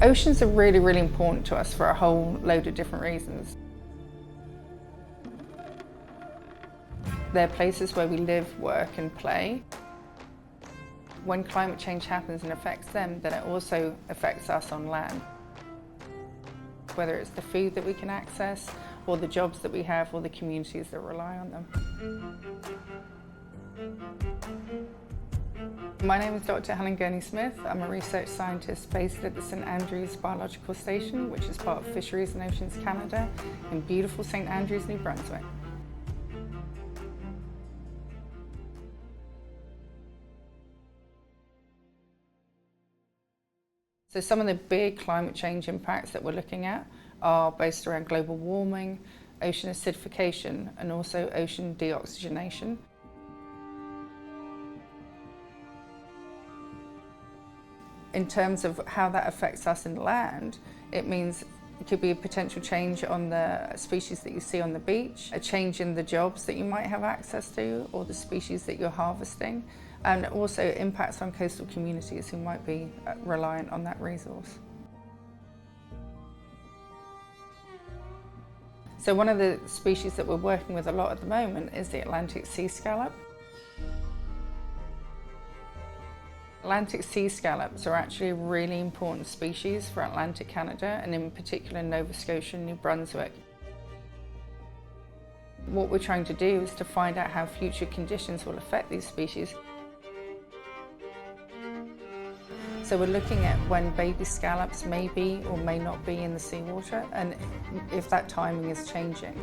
Oceans are really, really important to us for a whole load of different reasons. They're places where we live, work and play. When climate change happens and affects them, then it also affects us on land. Whether it's the food that we can access, or the jobs that we have, or the communities that rely on them. My name is Dr. Helen Gurney-Smith. I'm a research scientist based at the St Andrews Biological Station, which is part of Fisheries and Oceans Canada, in beautiful St Andrews, New Brunswick. So some of the big climate change impacts that we're looking at are based around global warming, ocean acidification, and also ocean deoxygenation. In terms of how that affects us in land, it means it could be a potential change on the species that you see on the beach, a change in the jobs that you might have access to, or the species that you're harvesting, and also impacts on coastal communities who might be reliant on that resource. So one of the species that we're working with a lot at the moment is the Atlantic sea scallop. Atlantic sea scallops are actually a really important species for Atlantic Canada, and in particular Nova Scotia and New Brunswick. What we're trying to do is to find out how future conditions will affect these species. So we're looking at when baby scallops may be or may not be in the seawater, and if that timing is changing.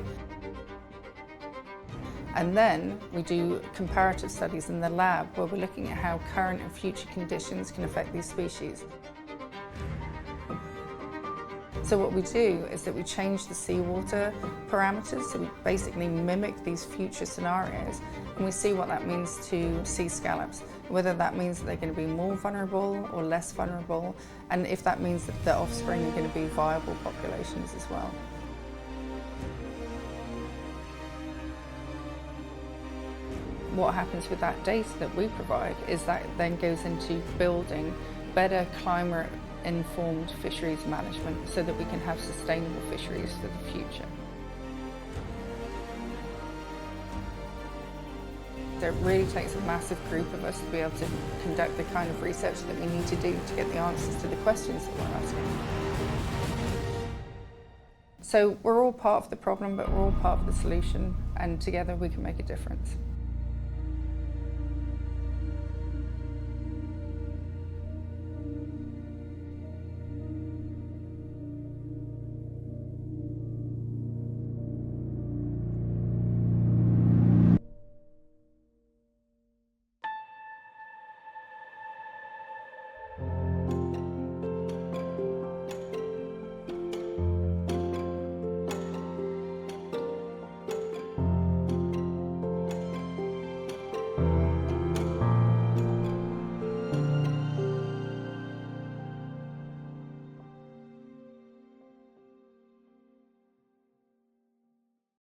And then we do comparative studies in the lab where we're looking at how current and future conditions can affect these species. So what we do is that we change the seawater parameters, so we basically mimic these future scenarios, and we see what that means to sea scallops, whether that means that they're going to be more vulnerable or less vulnerable, and if that means that the offspring are going to be viable populations as well. What happens with that data that we provide is that then goes into building better climate-informed fisheries management so that we can have sustainable fisheries for the future. So it really takes a massive group of us to be able to conduct the kind of research that we need to do to get the answers to the questions that we're asking. So we're all part of the problem, but we're all part of the solution, and together we can make a difference.